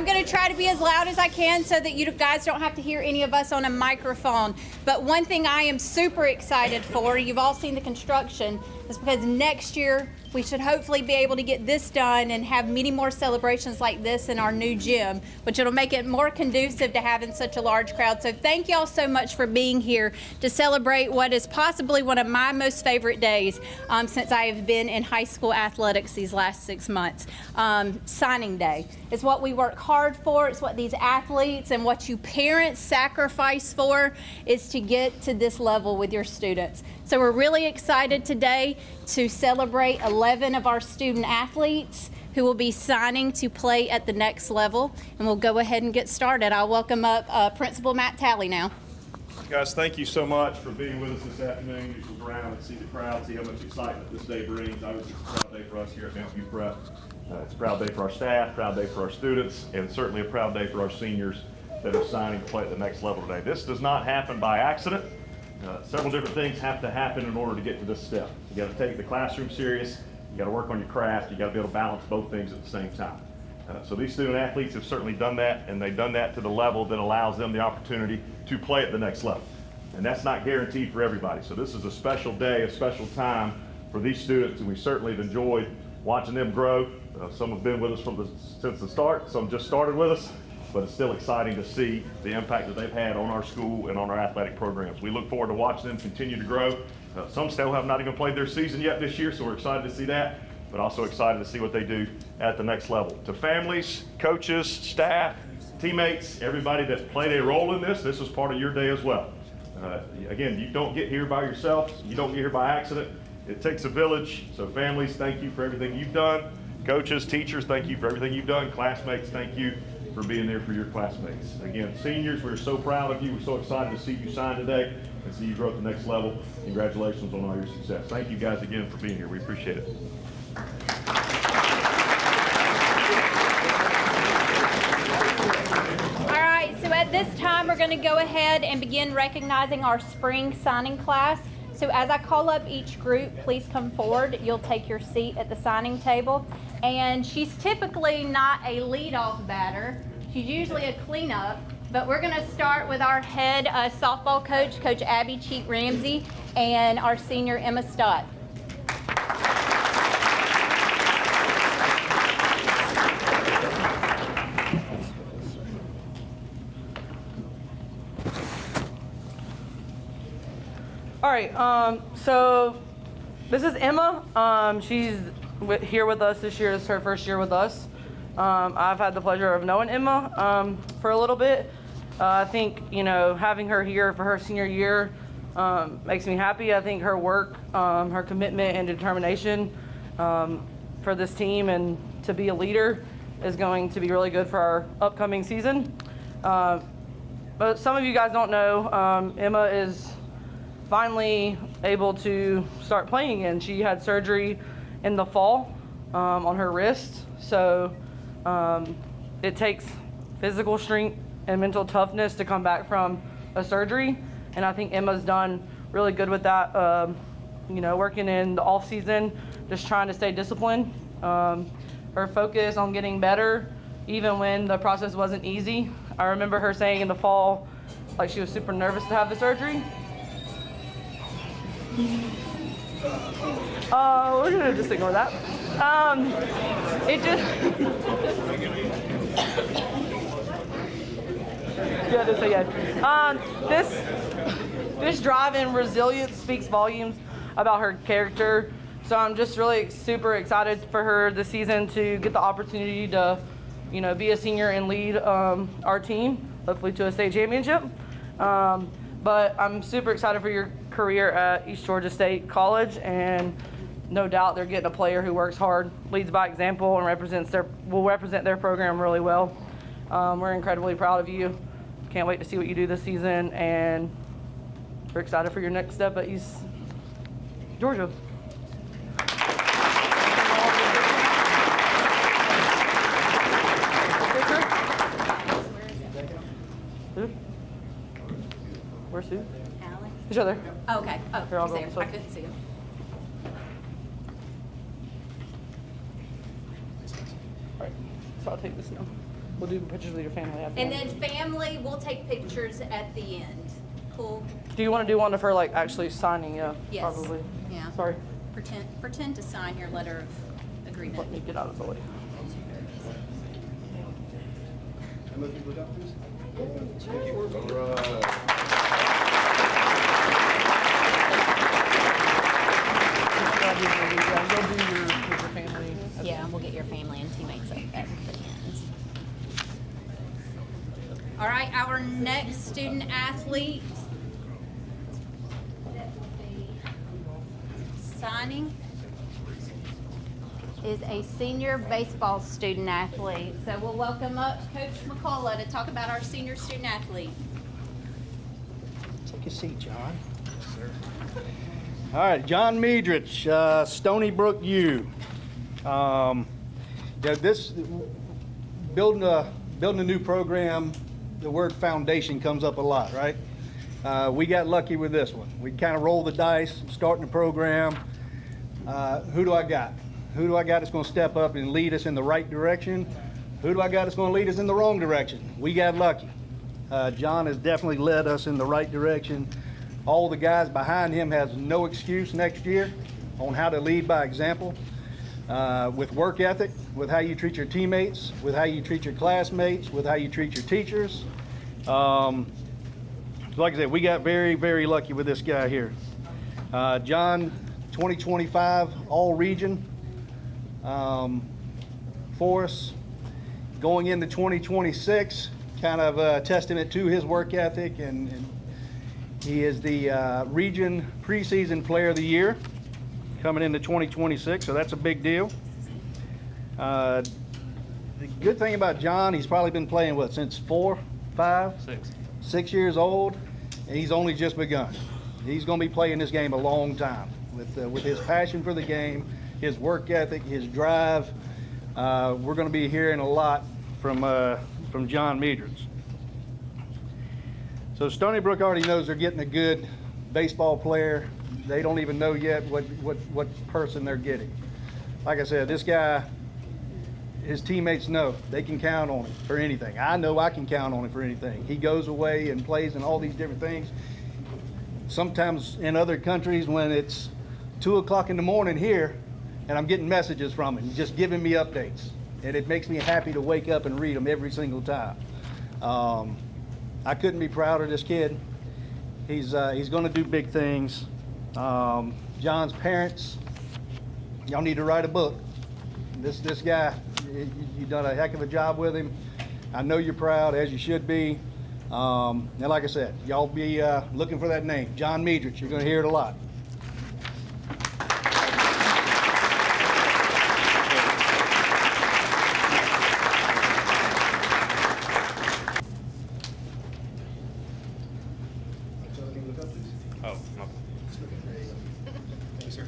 I'm going to try to be as loud as I can so that you guys don't have to hear any of us on a microphone. But one thing I am super excited for, you've all seen the construction, is because next year we should hopefully be able to get this done and have many more celebrations like this in our new gym, which it'll make it more conducive to having such a large crowd. So thank y'all so much for being here to celebrate what is possibly one of my most favorite days since I have been in high school athletics these last 6 months. Signing day is what we work hard for. It's what these athletes and what you parents sacrifice for, is to get to this level with your students. So we're really excited today to celebrate 11 of our student athletes who will be signing to play at the next level. And we'll go ahead and get started. I'll welcome up Principal Matt Talley now. Guys, thank you so much for being with us this afternoon. You look around and see the crowd, see how much excitement this day brings. Obviously, it's a proud day for us here at Mountain View Prep. It's a proud day for our staff, proud day for our students, and certainly a proud day for our seniors that are signing to play at the next level today. This does not happen by accident. Several different things have to happen in order to get to this step. You got to take the classroom serious, you got to work on your craft, you got to be able to balance both things at the same time. So these student athletes have certainly done that, and they've done that to the level that allows them the opportunity to play at the next level. And that's not guaranteed for everybody. So this is a special day, a special time for these students, and we certainly have enjoyed watching them grow. Some have been with us since the start, some just started with us, but it's still exciting to see the impact that they've had on our school and on our athletic programs. We look forward to watching them continue to grow. Some still have not even played their season yet this year, so we're excited to see that, but also excited to see what they do at the next level. To families, coaches, staff, teammates, everybody that played a role in this is part of your day as well. Again, you don't get here by yourself, you don't get here by accident. It takes a village, so families, thank you for everything you've done. Coaches, teachers, thank you for everything you've done. Classmates, thank you for being there for your classmates. Again, seniors, we're so proud of you. We're so excited to see you sign today and see you grow at the next level. Congratulations on all your success. Thank you guys again for being here. We appreciate it. All right, so at this time, we're going to go ahead and begin recognizing our spring signing class. So as I call up each group, please come forward. You'll take your seat at the signing table. And she's typically not a leadoff batter. She's usually a cleanup. But we're going to start with our head softball coach, Coach Abby Cheat Ramsey, and our senior Emma Stott. All right, so this is Emma. She's here with us this year. It's her first year with us. I've had the pleasure of knowing Emma for a little bit. I think, having her here for her senior year makes me happy. I think her work, her commitment and determination for this team and to be a leader is going to be really good for our upcoming season. But some of you guys don't know, Emma is finally able to start playing again. She had surgery in the fall on her wrist, so it takes physical strength and mental toughness to come back from a surgery, and I think Emma's done really good with that, working in the off season, just trying to stay disciplined. Her focus on getting better, even when the process wasn't easy. I remember her saying in the fall, like, she was super nervous to have the surgery. We're gonna just ignore that. It just yeah, just say yeah. This drive and resilience speaks volumes about her character. So I'm just really super excited for her this season to get the opportunity to, be a senior and lead our team, hopefully to a state championship. But I'm super excited for your career at East Georgia State College, and no doubt they're getting a player who works hard, leads by example, and will represent their program really well. We're incredibly proud of you. Can't wait to see what you do this season, and we're excited for your next step at East Georgia. Where's Sue? Allie? Each other. Oh, okay. Oh, Here, I'll he's go there. this I way. couldn't see him. All right, so I'll take this now. We'll do pictures with your family after. And then family, we'll take pictures at the end. Cool? Do you want to do one of her like actually signing? Yeah, Yes. probably. Yeah. Sorry, Pretend to sign your letter of agreement. let me get out of the way. You'll do your with your family. Yeah, we'll get your family and teammates up at the end. All right, our next student athlete signing is a senior baseball student athlete. So we'll welcome up Coach McCullough to talk about our senior student athlete. Take a seat, John. All right, John Meadrich, Stony Brook U. This building a new program. The word foundation comes up a lot, right? We got lucky with this one. We kind of rolled the dice, starting the program. Who do I got? Who do I got that's going to step up and lead us in the right direction? Who do I got that's going to lead us in the wrong direction? We got lucky. John has definitely led us in the right direction. All the guys behind him has no excuse next year on how to lead by example, with work ethic, with how you treat your teammates, with how you treat your classmates, with how you treat your teachers. So like I said, we got very, very lucky with this guy here. John, 2025 all region for us. Going into 2026, kind of a testament to his work ethic, and he is the region preseason player of the year coming into 2026, so that's a big deal. The good thing about John, he's probably been playing, what, since 4, 5? 6 years old, and he's only just begun. He's going to be playing this game a long time with his passion for the game, his work ethic, his drive. We're going to be hearing a lot from John Meadrich. So Stony Brook already knows they're getting a good baseball player. They don't even know yet what person they're getting. Like I said, this guy, his teammates know they can count on him for anything. I know I can count on him for anything. He goes away and plays in all these different things. Sometimes in other countries, when it's 2 o'clock in the morning here, and I'm getting messages from him, just giving me updates. And it makes me happy to wake up and read them every single time. I couldn't be prouder of this kid. He's going to do big things. John's parents, y'all need to write a book. This guy, you've done a heck of a job with him. I know you're proud, as you should be. And like I said, y'all be looking for that name, John Meadrich. You're going to hear it a lot. Oh, no. Thank you, sir.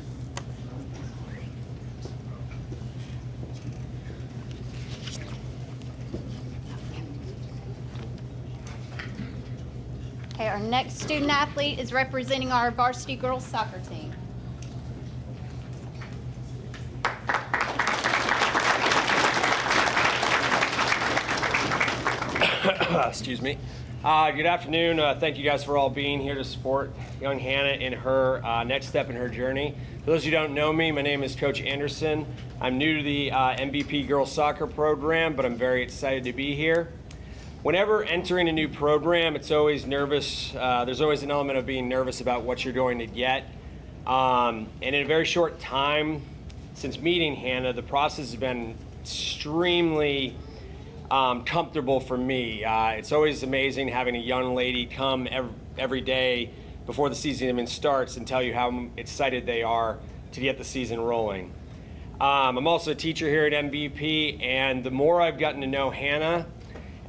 Okay, our next student athlete is representing our varsity girls soccer team. Excuse me. Good afternoon. Thank you guys for all being here to support young Hannah in her next step in her journey. For those who don't know me, my name is Coach Anderson. I'm new to the MVP girls soccer program, but I'm very excited to be here. Whenever entering a new program, it's always nervous. There's always an element of being nervous about what you're going to get. And in a very short time since meeting Hannah, the process has been extremely comfortable for me. It's always amazing having a young lady come every day before the season even starts and tell you how excited they are to get the season rolling. I'm also a teacher here at MVP, and the more I've gotten to know Hannah,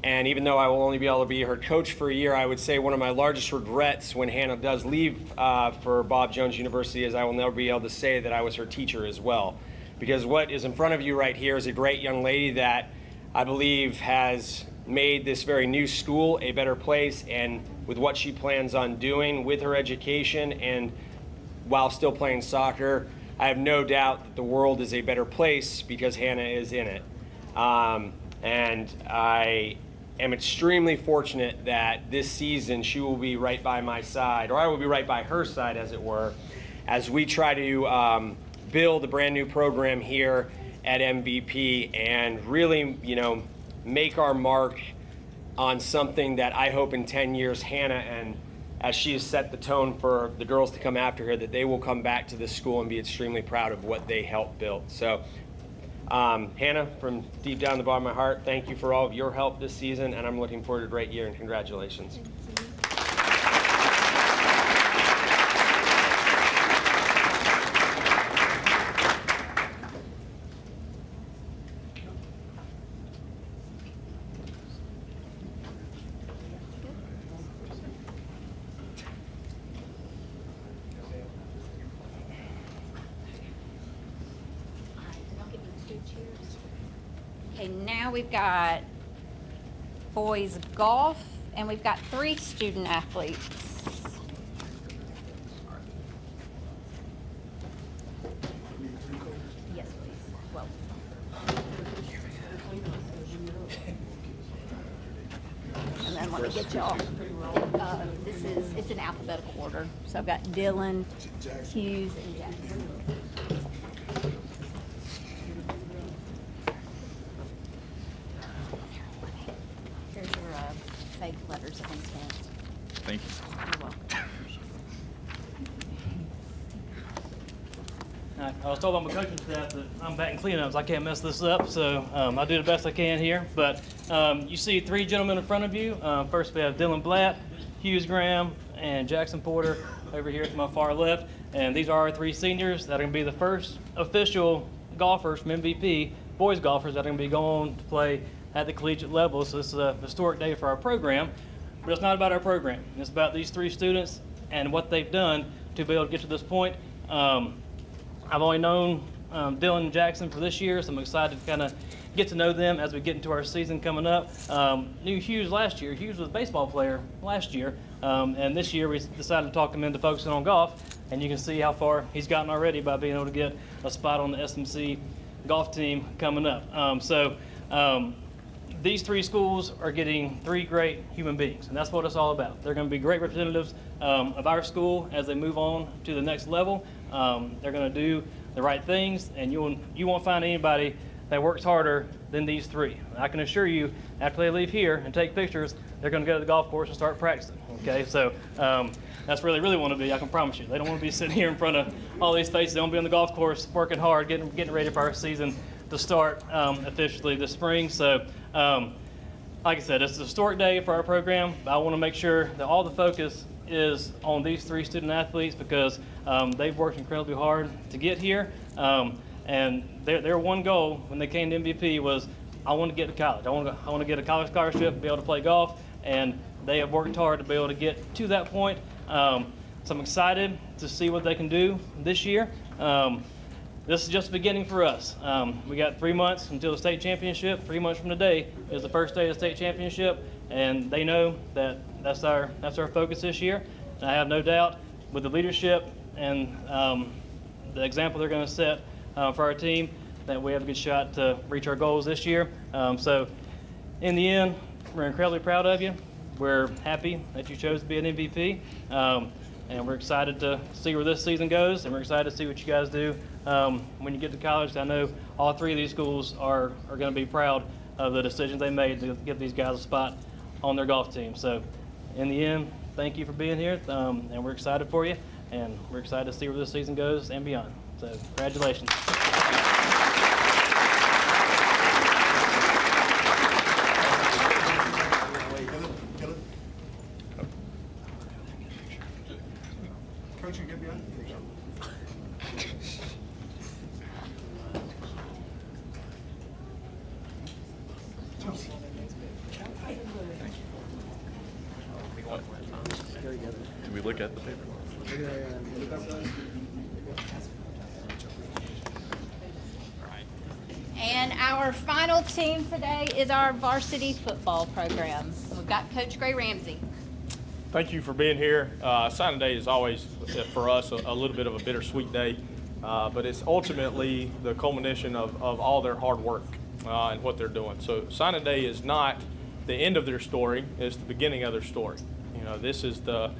and even though I will only be able to be her coach for a year, I would say one of my largest regrets when Hannah does leave for Bob Jones University is I will never be able to say that I was her teacher as well. Because what is in front of you right here is a great young lady that I believe has made this very new school a better place, and with what she plans on doing with her education and while still playing soccer, I have no doubt that the world is a better place because Hannah is in it. And I am extremely fortunate that this season she will be right by my side, or I will be right by her side, as it were, as we try to build a brand new program here at MVP and really, make our mark on something that I hope in 10 years, Hannah, and as she has set the tone for the girls to come after her, that they will come back to this school and be extremely proud of what they helped build. So, Hannah, from deep down the bottom of my heart, thank you for all of your help this season, and I'm looking forward to a great year, and congratulations. Okay, now we've got boys golf, and we've got 3 student athletes. Yes, please. Well. And then let me get y'all. It's in alphabetical order. So I've got Dylan, Hughes, and Jackson. Here's your fake letters of intent. Thank you. You're welcome. I was told by my coaching staff that I'm batting cleanups. I can't mess this up, so I'll do the best I can here. But you see 3 gentlemen in front of you. First, we have Dylan Blatt, Hughes Graham, and Jackson Porter over here to my far left. And these are our 3 seniors that are going to be the first official golfers from MVP, boys golfers that are going to be going to play at the collegiate level. So this is a historic day for our program. But it's not about our program. It's about these 3 students and what they've done to be able to get to this point. I've only known Dylan and Jackson for this year, so I'm excited to kind of get to know them as we get into our season coming up. Knew Hughes last year. Hughes was a baseball player last year, and this year we decided to talk him into focusing on golf, and you can see how far he's gotten already by being able to get a spot on the SMC golf team coming up. These 3 schools are getting 3 great human beings, and that's what it's all about. They're going to be great representatives of our school as they move on to the next level. They're going to do the right things, and you won't find anybody that works harder than these 3. I can assure you, after they leave here and take pictures, they're going to go to the golf course and start practicing. Okay, so that's where they really want to be. I can promise you. They don't want to be sitting here in front of all these faces. They want to be on the golf course, working hard, getting ready for our season to start officially this spring. So, like I said, it's a historic day for our program. I want to make sure that all the focus is on these 3 student athletes because they've worked incredibly hard to get here. And their one goal when they came to MVP was, I want to get to college. I want to get a college scholarship, be able to play golf, and they have worked hard to be able to get to that point. So I'm excited to see what they can do this year. This is just the beginning for us. We got 3 months until the state championship. 3 months from today is the first day of the state championship, and they know that that's our focus this year. And I have no doubt with the leadership and the example they're going to set for our team that we have a good shot to reach our goals this year. So in the end, we're incredibly proud of you. We're happy that you chose to be an MVP. And we're excited to see where this season goes, and we're excited to see what you guys do when you get to college. I know all 3 of these schools are going to be proud of the decisions they made to give these guys a spot on their golf team. So in the end, thank you for being here, and we're excited for you, and we're excited to see where this season goes and beyond. So congratulations. Coach, you get behind? Did we look at the paper? And our final team today is our varsity football program. We've got Coach Gray Ramsey. Thank you for being here. Signing day is always, for us, a little bit of a bittersweet day, but it's ultimately the culmination of all their hard work. and what they're doing. So signing day is not the end of their story, it's the beginning of their story. You know, this is the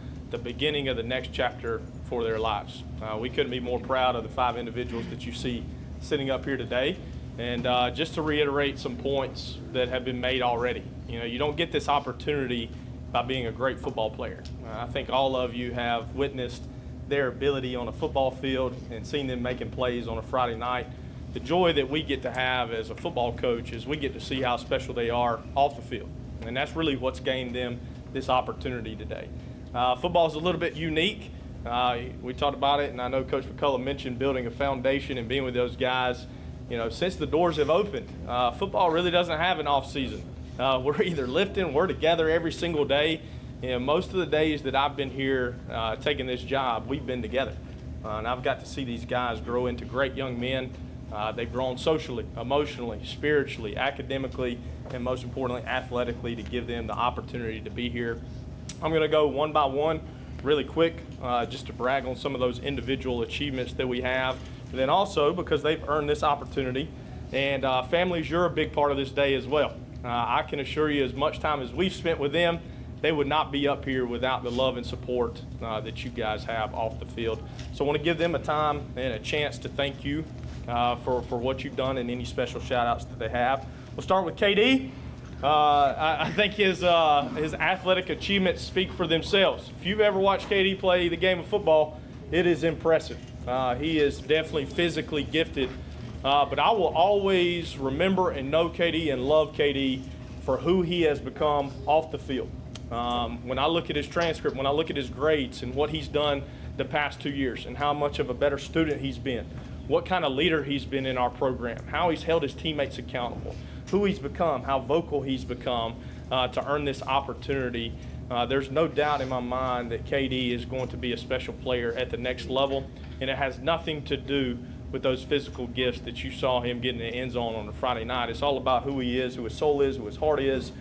beginning of the next chapter for their lives. We couldn't be more proud of the 5 individuals that you see sitting up here today. And just to reiterate some points that have been made already, you know, you don't get this opportunity by being a great football player. I think all of you have witnessed their ability on a football field and seen them making plays on a Friday night. The joy that we get to have as a football coach is we get to see how special they are off the field. And that's really what's gained them this opportunity today. Football is a little bit unique. We talked about it, and I know Coach McCullough mentioned building a foundation and being with those guys. You know, since the doors have opened, football really doesn't have an off season. We're either lifting, we're together every single day. You know, most of the days that I've been here taking this job, we've been together. And I've got to see these guys grow into great young men. They've grown socially, emotionally, spiritually, academically, and most importantly, athletically, to give them the opportunity to be here. I'm going to go one by one really quick just to brag on some of those individual achievements that we have. And then also because they've earned this opportunity. And families, you're a big part of this day as well. I can assure you, as much time as we've spent with them, they would not be up here without the love and support that you guys have off the field. So I want to give them a time and a chance to thank you for what you've done and any special shout outs that they have. We'll start with KD. I think his athletic achievements speak for themselves. If you've ever watched KD play the game of football, it is impressive. He is definitely physically gifted, but I will always remember and know KD and love KD for who he has become off the field. When I look at his transcript, when I look at his grades and what he's done the past 2 years and how much of a better student he's been, what kind of leader he's been in our program, how he's held his teammates accountable, who he's become, how vocal he's become to earn this opportunity. There's no doubt in my mind that KD is going to be a special player at the next level, and it has nothing to do with those physical gifts that you saw him get in the end zone on a Friday night. It's all about who he is, who his soul is, who his heart is.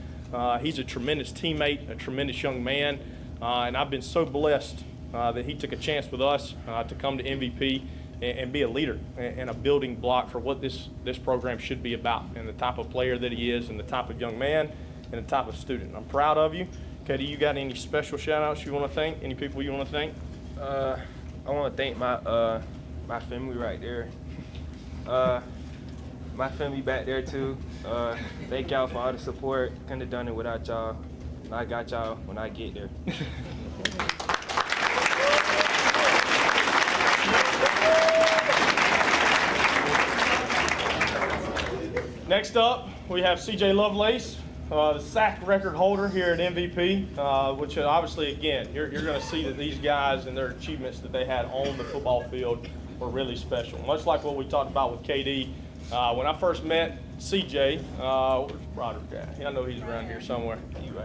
He's a tremendous teammate, a tremendous young man, and I've been so blessed that he took a chance with us to come to MVP and be a leader and a building block for what this program should be about, and the type of player that he is, and the type of young man, and the type of student. I'm proud of you. KD, you got any special shout-outs you want to thank? Any people you want to thank? I want to thank my family right there. My family back there too. Thank y'all for all the support. Couldn't have done it without y'all. I got y'all when I get there. Next up, we have CJ Lovelace, the sack record holder here at MVP, which obviously, again, you're going to see that these guys and their achievements that they had on the football field were really special. Much like what we talked about with KD. When I first met CJ, where's Broderick at? I know he's around here somewhere.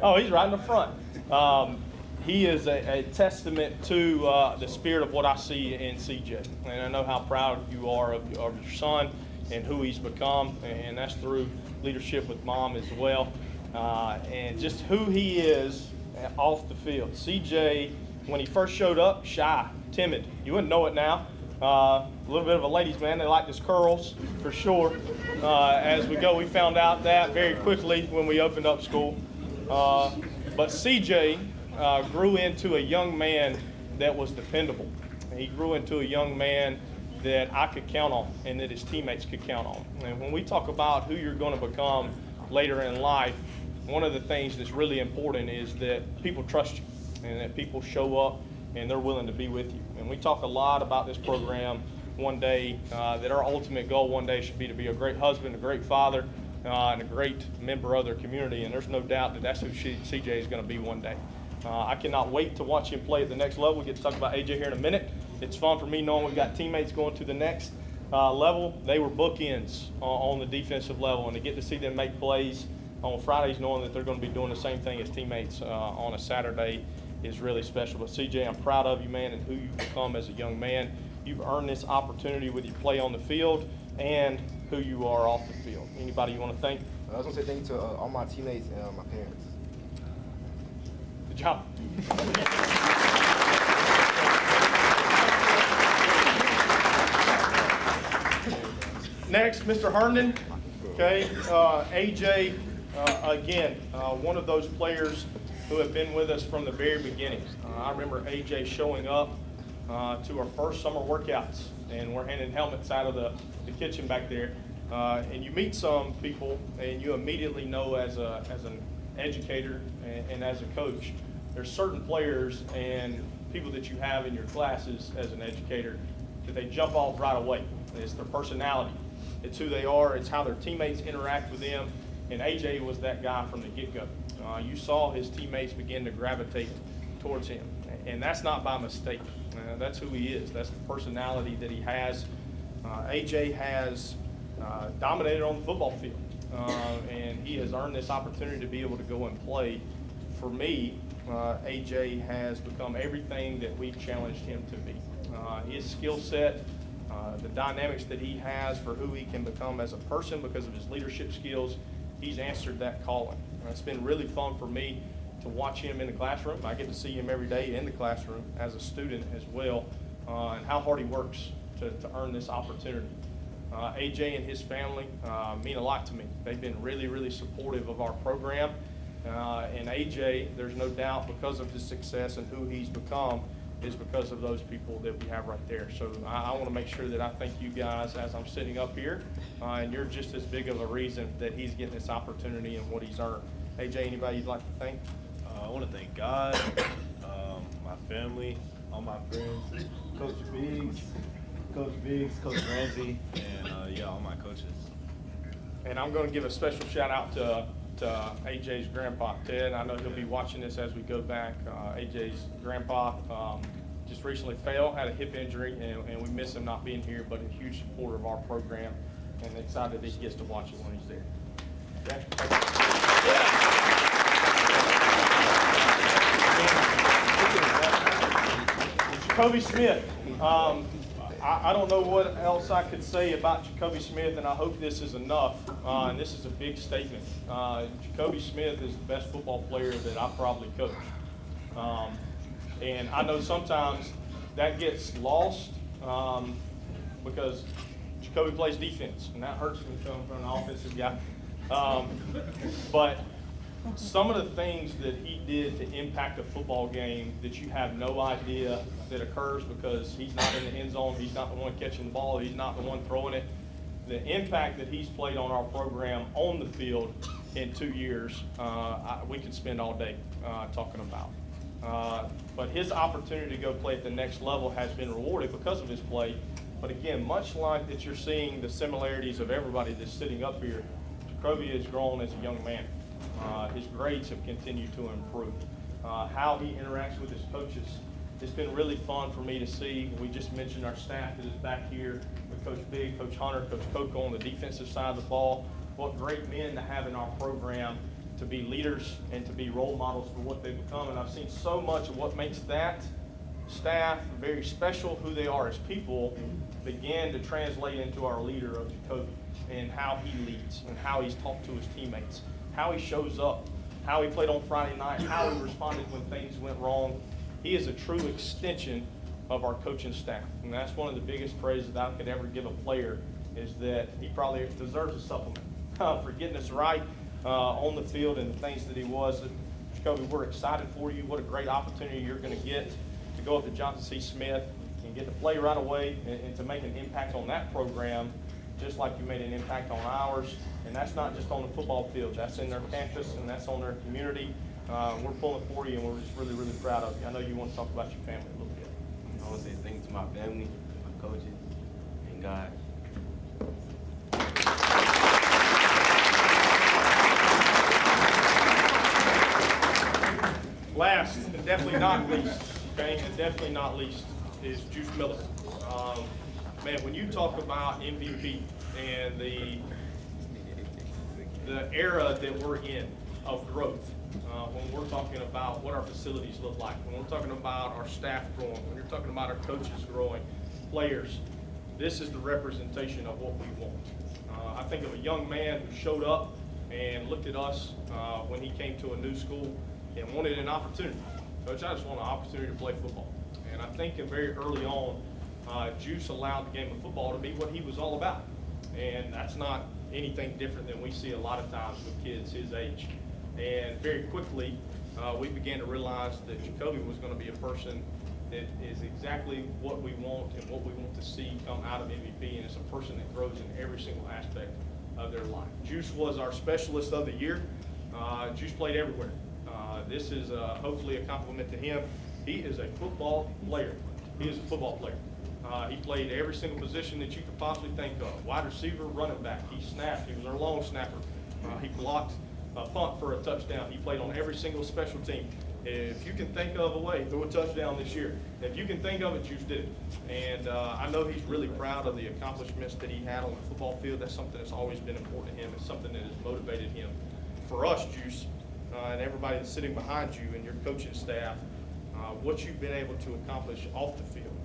Oh, he's right in the front. He is a testament to the spirit of what I see in CJ. And I know how proud you are of your son and who he's become, and that's through leadership with Mom as well. And just who he is off the field. CJ, when he first showed up, shy, timid. You wouldn't know it now. A little bit of a ladies' man. They liked his curls, for sure. As we go, we found out that very quickly when we opened up school. But CJ grew into a young man that was dependable. He grew into a young man that I could count on and that his teammates could count on. And when we talk about who you're going to become later in life, one of the things that's really important is that people trust you and that people show up and they're willing to be with you. And we talk a lot about this program one day, that our ultimate goal one day should be to be a great husband, a great father, and a great member of their community. And there's no doubt that that's who CJ is going to be one day. I cannot wait to watch him play at the next level. We get to talk about AJ here in a minute. It's fun for me knowing we've got teammates going to the next level. They were bookends on the defensive level, and to get to see them make plays on Fridays knowing that they're going to be doing the same thing as teammates on a Saturday is really special. But CJ, I'm proud of you, man, and who you've become as a young man. You've earned this opportunity with your play on the field and who you are off the field. Anybody you want to thank? I was going to say thank you to all my teammates and my parents. Good job. Next, Mr. Herndon. Okay, AJ, again, one of those players who have been with us from the very beginning. I remember AJ showing up to our first summer workouts, and we're handing helmets out of the kitchen back there. And you meet some people, and you immediately know as an educator and as a coach, there's certain players and people that you have in your classes as an educator that they jump off right away. It's their personality. It's who they are. It's how their teammates interact with them. And AJ was that guy from the get-go. You saw his teammates begin to gravitate towards him. And that's not by mistake. That's who he is. That's the personality that he has. AJ has dominated on the football field. And he has earned this opportunity to be able to go and play. For me, AJ has become everything that we've challenged him to be. His skill set, the dynamics that he has for who he can become as a person because of his leadership skills, he's answered that calling. It's been really fun for me to watch him in the classroom. I get to see him every day in the classroom as a student as well, and how hard he works to earn this opportunity. AJ and his family mean a lot to me. They've been really, really supportive of our program. And AJ, there's no doubt, because of his success and who he's become, is because of those people that we have right there. So I want to make sure that I thank you guys as I'm sitting up here, and you're just as big of a reason that he's getting this opportunity and what he's earned. AJ, anybody you'd like to thank? I want to thank God, my family, all my friends, Coach Biggs, Coach Ramsey, and all my coaches. And I'm going to give a special shout out to AJ's grandpa, Ted. I know he'll be watching this as we go back. AJ's grandpa just recently fell, had a hip injury, and we miss him not being here, but a huge supporter of our program, and excited that he gets to watch it when he's there. Jacoby Smith. I don't know what else I could say about Jacoby Smith, and I hope this is enough. And this is a big statement. Jacoby Smith is the best football player that I probably coached. And I know sometimes that gets lost because Jacoby plays defense, and that hurts me coming from an offensive guy. But some of the things that he did to impact a football game that you have no idea that occurs because he's not in the end zone, he's not the one catching the ball, he's not the one throwing it. The impact that he's played on our program on the field in 2 years, we could spend all day talking about. But his opportunity to go play at the next level has been rewarded because of his play. But again, much like that you're seeing the similarities of everybody that's sitting up here, Jacoby has grown as a young man. His grades have continued to improve. How he interacts with his coaches, it's been really fun for me to see. We just mentioned our staff that is back here with Coach Big, Coach Hunter, Coach Coco on the defensive side of the ball. What great men to have in our program to be leaders and to be role models for what they've become. And I've seen so much of what makes that staff very special, who they are as people, begin to translate into our leader of Jacoby and how he leads and how he's talked to his teammates, how he shows up, how he played on Friday night, how he responded when things went wrong. He is a true extension of our coaching staff. And that's one of the biggest praises that I could ever give a player, is that he probably deserves a supplement for getting us right on the field and the things that he was. Jacoby, we're excited for you. What a great opportunity you're going to get to go up to Johnson C. Smith and get to play right away and to make an impact on that program, just like you made an impact on ours. And that's not just on the football field. That's in their campus and that's on their community. We're pulling for you, and we're just really, really proud of you. I know you want to talk about your family a little bit. I want to say thank you to my family, my coaches, and God. Last, and definitely not least, okay, and definitely not least, is Juice Miller. Man, when you talk about MVP and the era that we're in of growth, when we're talking about what our facilities look like, when we're talking about our staff growing, when you're talking about our coaches growing, players, this is the representation of what we want. I think of a young man who showed up and looked at us when he came to a new school and wanted an opportunity. Coach, I just want an opportunity to play football. And I think very early on, Juice allowed the game of football to be what he was all about. And that's not anything different than we see a lot of times with kids his age. And very quickly, we began to realize that Jacoby was going to be a person that is exactly what we want and what we want to see come out of MVP, and it's a person that grows in every single aspect of their life. Juice was our specialist of the year. Juice played everywhere. This is hopefully a compliment to him. He is a football player. He is a football player. He played every single position that you could possibly think of. Wide receiver, running back. He snapped. He was our long snapper. He blocked a punt for a touchdown. He played on every single special team. If you can think of a way, throw a touchdown this year. If you can think of it, Juice did it. And I know he's really proud of the accomplishments that he had on the football field. That's something that's always been important to him. It's something that has motivated him. For us, Juice, and everybody that's sitting behind you and your coaching staff, what you've been able to accomplish off the field,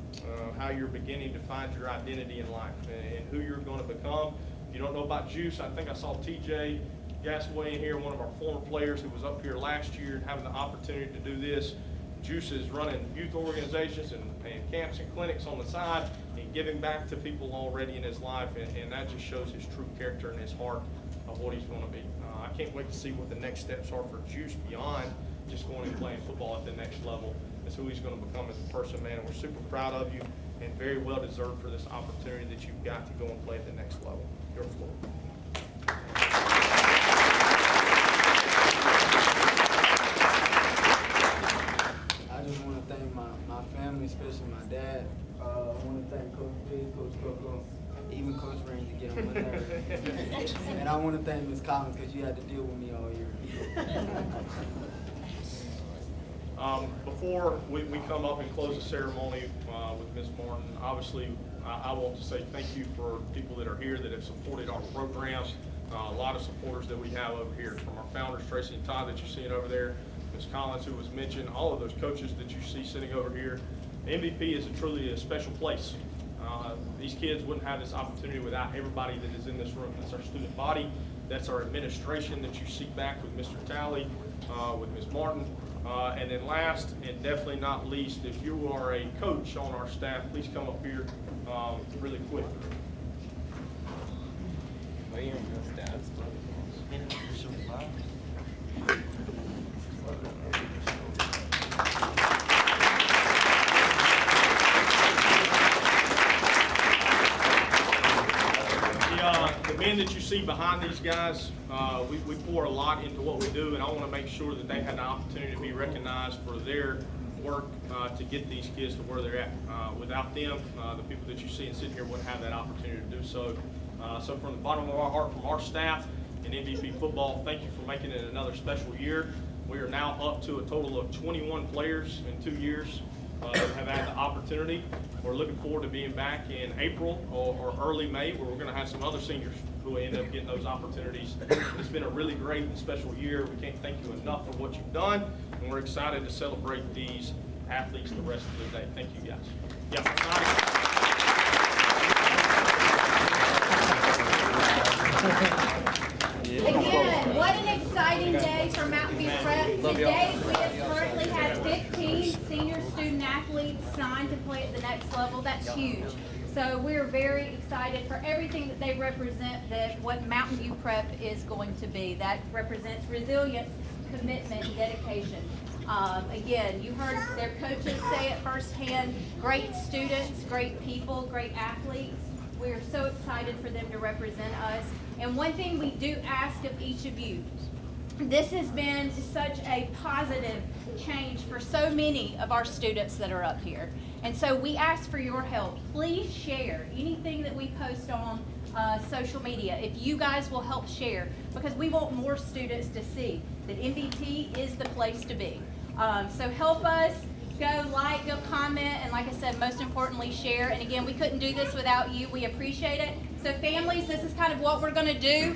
how you're beginning to find your identity in life and who you're going to become. If you don't know about Juice, I think I saw TJ Gasaway in here, one of our former players who was up here last year and having the opportunity to do this. Juice is running youth organizations and camps and clinics on the side and giving back to people already in his life, and that just shows his true character and his heart of what he's going to be. I can't wait to see what the next steps are for Juice beyond just going and playing football at the next level. It's who he's going to become as a person, man, and we're super proud of you and very well deserved for this opportunity that you've got to go and play at the next level. Your floor. I just want to thank my family, especially my dad. I want to thank Coach Big, Coach Coco, even Coach Rain to get on my nerves. And I want to thank Ms. Collins because you had to deal with me all year. Before we come up and close the ceremony with Ms. Martin, obviously I want to say thank you for people that are here that have supported our programs. A lot of supporters that we have over here, from our founders, Tracy and Todd, that you're seeing over there, Ms. Collins, who was mentioned, all of those coaches that you see sitting over here. MVP is truly a special place. These kids wouldn't have this opportunity without everybody that is in this room. That's our student body. That's our administration that you see back with Mr. Talley, with Ms. Martin. And then last and definitely not least, if you are a coach on our staff, please come up here really quick. The men that you see behind these guys, we pour a lot into what we do, and I want to make sure that they had the opportunity to be recognized for their work to get these kids to where they're at. Without them, the people that you see and sitting here wouldn't have that opportunity to do so. So from the bottom of our heart, from our staff in MVP football, thank you for making it another special year. We are now up to a total of 21 players in 2 years that have had the opportunity. We're looking forward to being back in April or early May, where we're going to have some other seniors who will end up getting those opportunities. It's been a really great and special year. We can't thank you enough for what you've done, and we're excited to celebrate these athletes the rest of the day. Thank you, guys. Again, what an exciting day for Mountain View Prep. Today, we have currently had 15 senior student athletes signed to play at the next level. That's huge. So we're very excited for everything that they represent, that what Mountain View Prep is going to be. That represents resilience, commitment, and dedication. Again, you heard their coaches say it firsthand, great students, great people, great athletes. We're so excited for them to represent us. And one thing we do ask of each of you, this has been such a positive change for so many of our students that are up here. And so we ask for your help. Please share anything that we post on social media. If you guys will help share, because we want more students to see that MVP is the place to be. So help us. Go like, go comment, and like I said, most importantly, share. And again, we couldn't do this without you. We appreciate it. So families, this is kind of what we're going to do.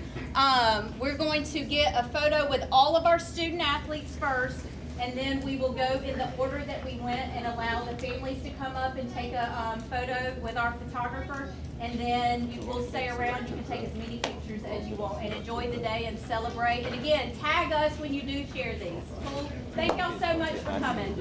We're going to get a photo with all of our student athletes first, and then we will go in the order that we went and allow the families to come up and take a photo with our photographer. And then you will stay around. You can take as many pictures as you want and enjoy the day and celebrate. And again, tag us when you do share these. Cool. Thank y'all so much for coming.